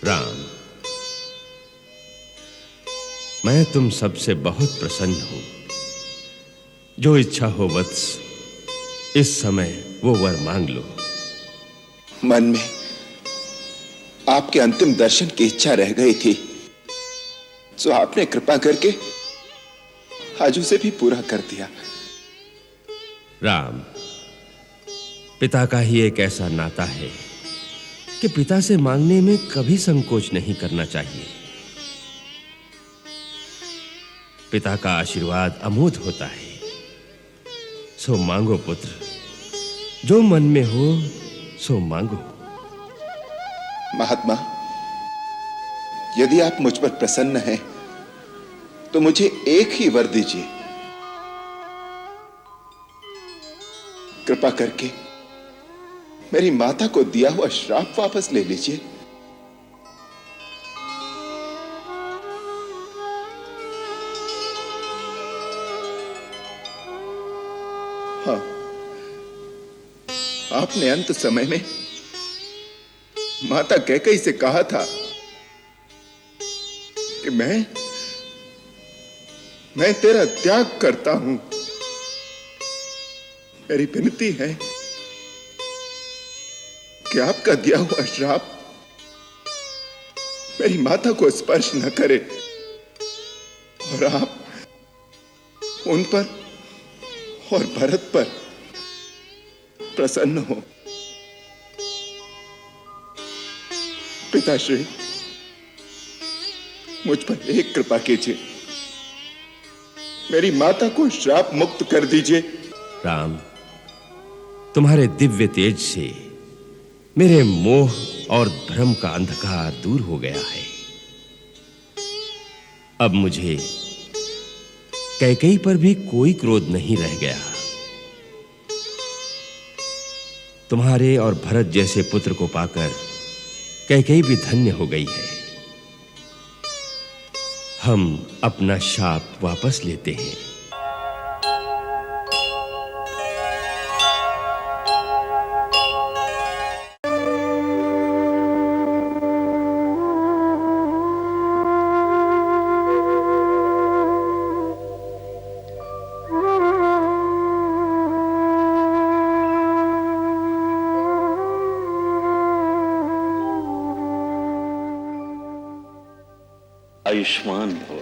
राम, मैं तुम सबसे बहुत प्रसन्न हूं। जो इच्छा हो वत्स, इस समय वो वर मांग लो। मन में आपके अंतिम दर्शन की इच्छा रह गई थी, जो आपने कृपा करके आज उसे भी पूरा कर दिया। राम, पिता का ही एक ऐसा नाता है कि पिता से मांगने में कभी संकोच नहीं करना चाहिए। पिता का आशीर्वाद अमोघ होता है। सो मांगो पुत्र, जो मन में हो सो मांगो। महात्मा, यदि आप मुझ पर प्रसन्न हैं तो मुझे एक ही वर दीजिए। कृपा करके मेरी माता को दिया हुआ श्राप वापस ले लीजिए। हाँ, आपने अंत समय में माता कैकेयी से कहा था कि मैं तेरा त्याग करता हूं। मेरी विनती है कि आपका दिया हुआ श्राप मेरी माता को स्पर्श न करे और आप उन पर और भरत पर प्रसन्न हो। पिताश्री, मुझ पर एक कृपा कीजिए, मेरी माता को श्राप मुक्त कर दीजिए। राम, तुम्हारे दिव्य तेज से मेरे मोह और भ्रम का अंधकार दूर हो गया है। अब मुझे कैकेयी पर भी कोई क्रोध नहीं रह गया। तुम्हारे और भरत जैसे पुत्र को पाकर कैकेयी भी धन्य हो गई है। हम अपना शाप वापस लेते हैं। आयुष्मान भव।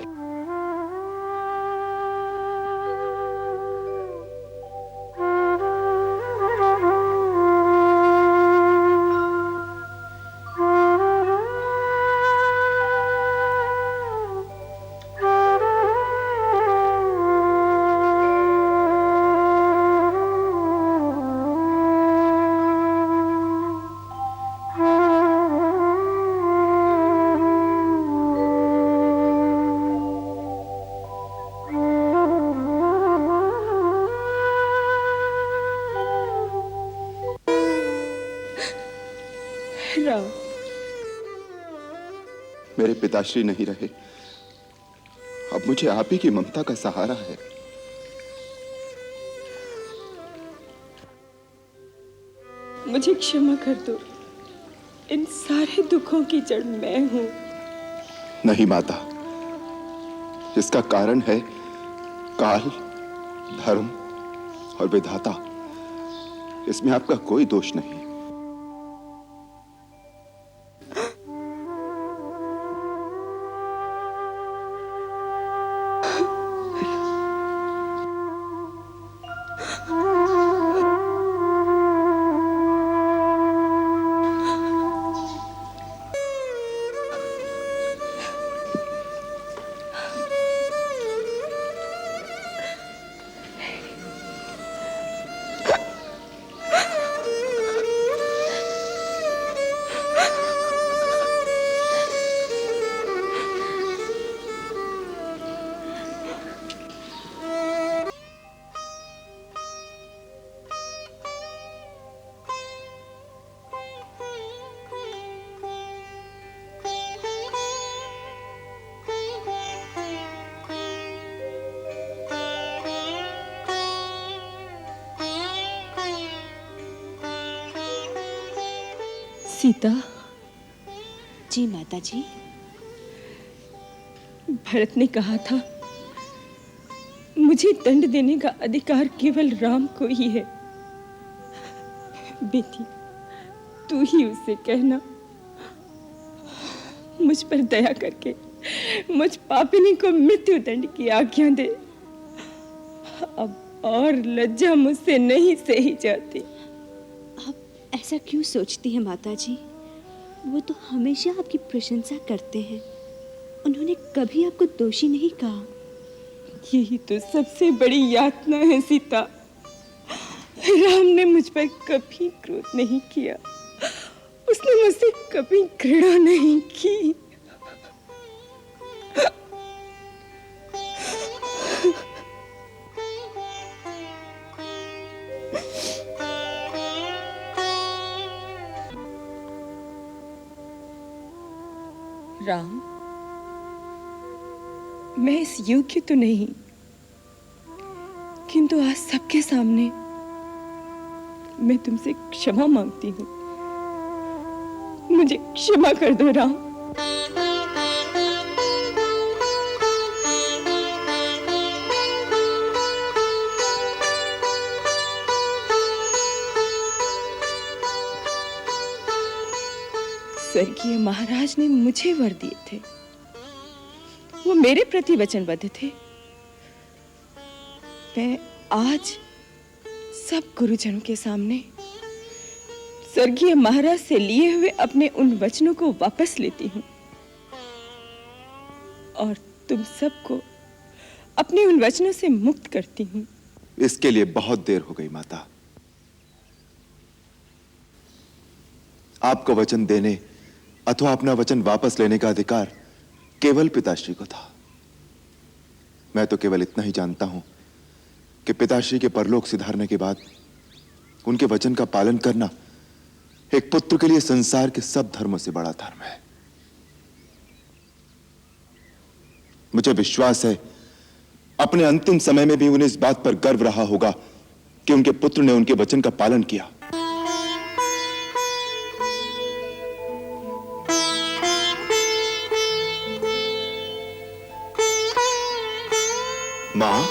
राम, मेरे पिताश्री नहीं रहे, अब मुझे आप ही की ममता का सहारा है। मुझे क्षमा कर दो। इन सारे दुखों की जड़ मैं हूं। नहीं माता, इसका कारण है काल, धर्म और विधाता। इसमें आपका कोई दोष नहीं। सीता, जी माता जी। भरत ने कहा था मुझे दंड देने का अधिकार केवल राम को ही है। बेटी, तू ही उससे कहना मुझ पर दया करके मुझ पापिनी को मृत्यु दंड की आज्ञा दे। अब और लज्जा मुझसे नहीं सही जाती। आप ऐसा क्यों सोचती हैं माता जी? वो तो हमेशा आपकी प्रशंसा करते हैं। उन्होंने कभी आपको दोषी नहीं कहा। यही तो सबसे बड़ी यातना है सीता। राम ने मुझ पर कभी क्रोध नहीं किया। उसने मुझसे कभी घृणा नहीं की। राम, मैं इस योग्य तो नहीं, किंतु आज सबके सामने मैं तुमसे क्षमा मांगती हूँ। मुझे क्षमा कर दो राम। स्वर्गीय महाराज ने मुझे वर दिए थे। वो मेरे प्रति वचनबद्ध थे। मैं आज सब गुरुजनों के सामने स्वर्गीय महाराज से लिए हुए अपने उन वचनों को वापस लेती हूँ और तुम सबको अपने उन वचनों से मुक्त करती हूँ। इसके लिए बहुत देर हो गई माता। आपको वचन देने अथवा अपना वचन वापस लेने का अधिकार केवल पिताश्री को था। मैं तो केवल इतना ही जानता हूं कि पिताश्री के परलोक सिधारने के बाद उनके वचन का पालन करना एक पुत्र के लिए संसार के सब धर्मों से बड़ा धर्म है। मुझे विश्वास है अपने अंतिम समय में भी उन्हें इस बात पर गर्व रहा होगा कि उनके पुत्र ने उनके वचन का पालन किया। मां,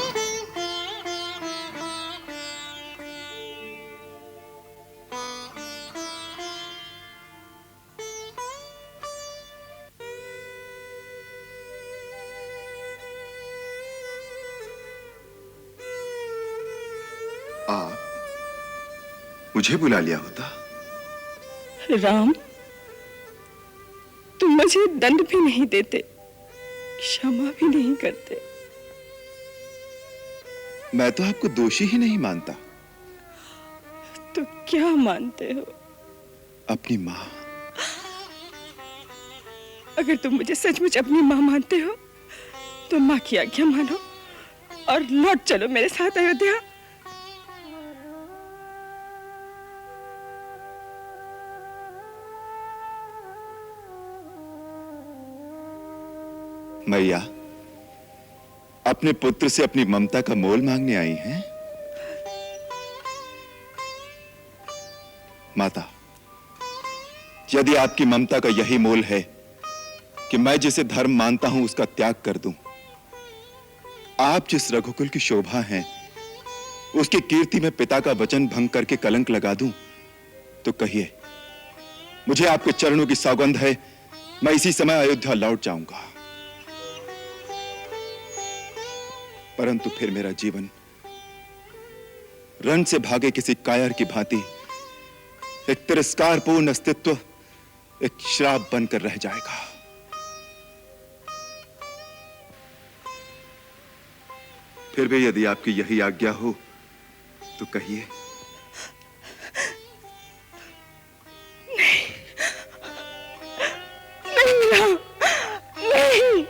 आप मुझे बुला लिया होता। राम, तुम मुझे दंड भी नहीं देते, क्षमा भी नहीं करते। मैं तो आपको दोषी ही नहीं मानता। तो क्या मानते हो? अपनी मां। अगर तुम मुझे सचमुच अपनी मां मानते हो तो मां की आज्ञा मानो और लौट चलो मेरे साथ अयोध्या। मैया अपने पुत्र से अपनी ममता का मोल मांगने आई हैं? माता, यदि आपकी ममता का यही मोल है कि मैं जिसे धर्म मानता हूं उसका त्याग कर दूं, आप जिस रघुकुल की शोभा हैं उसकी कीर्ति में पिता का वचन भंग करके कलंक लगा दूं, तो कहिए, मुझे आपके चरणों की सौगंध है, मैं इसी समय अयोध्या लौट जाऊंगा। परंतु फिर मेरा जीवन रण से भागे किसी कायर की भांति एक तिरस्कारपूर्ण अस्तित्व, एक श्राप बनकर रह जाएगा। फिर भी यदि आपकी यही आज्ञा हो तो कहिए। नहीं राम, नहीं।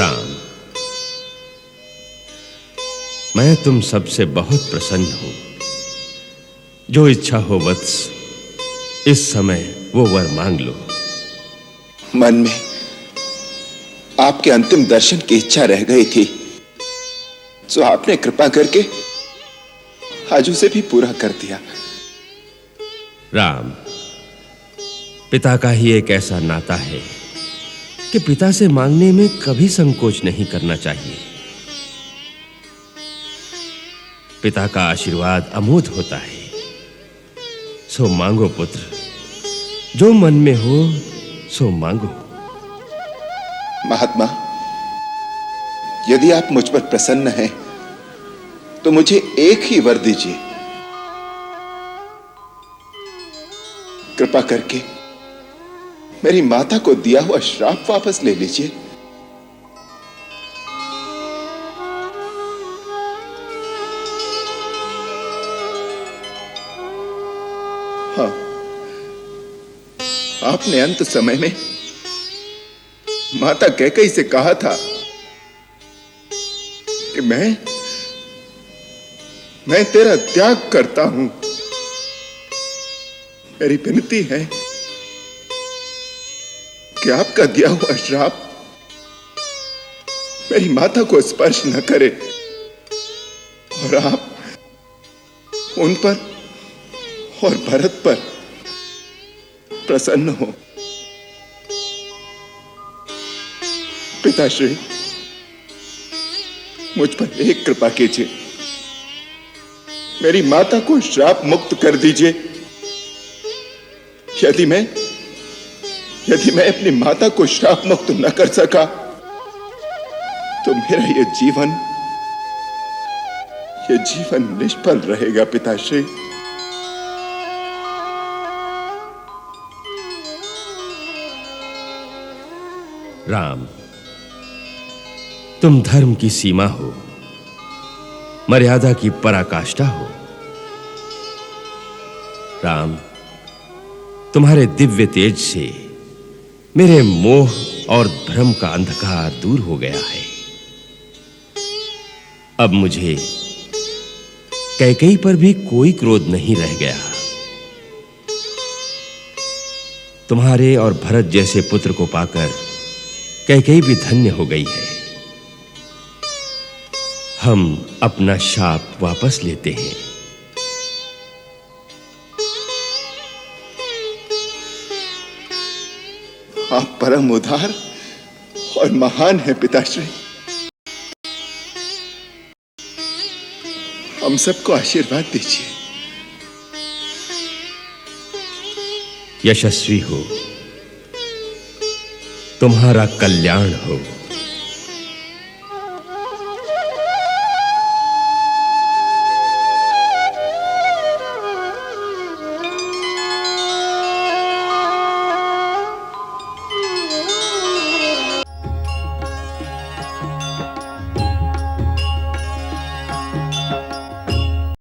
राम, मैं तुम सबसे बहुत प्रसन्न हूं। जो इच्छा हो वत्स, इस समय वो वर मांग लो। मन में आपके अंतिम दर्शन की इच्छा रह गई थी, जो आपने कृपा करके आज उसे भी पूरा कर दिया। राम, पिता का ही एक ऐसा नाता है कि पिता से मांगने में कभी संकोच नहीं करना चाहिए। पिता का आशीर्वाद अमोघ होता है। सो मांगो पुत्र, जो मन में हो सो मांगो। महात्मा, यदि आप मुझ पर प्रसन्न हैं तो मुझे एक ही वर दीजिए। कृपा करके मेरी माता को दिया हुआ श्राप वापस ले लीजिए। हाँ, आपने अंत समय में माता कैकेयी से कहा था कि मैं तेरा त्याग करता हूं। मेरी विनती है कि आपका दिया हुआ श्राप मेरी माता को स्पर्श न करे और आप उन पर और भरत पर प्रसन्न हो। पिताश्री, मुझ पर एक कृपा कीजिए, मेरी माता को श्राप मुक्त कर दीजिए। यदि मैं अपनी माता को श्राप मुक्त न कर सका तो मेरा यह जीवन निष्फल रहेगा। पिताश्री, राम, तुम धर्म की सीमा हो, मर्यादा की पराकाष्ठा हो। राम, तुम्हारे दिव्य तेज से मेरे मोह और भ्रम का अंधकार दूर हो गया है। अब मुझे कैकेयी पर भी कोई क्रोध नहीं रह गया। तुम्हारे और भरत जैसे पुत्र को पाकर कैकेयी भी धन्य हो गई है। हम अपना शाप वापस लेते हैं। आप परम उदार और महान हैं पिताश्री। हम सबको आशीर्वाद दीजिए। यशस्वी हो, तुम्हारा कल्याण हो।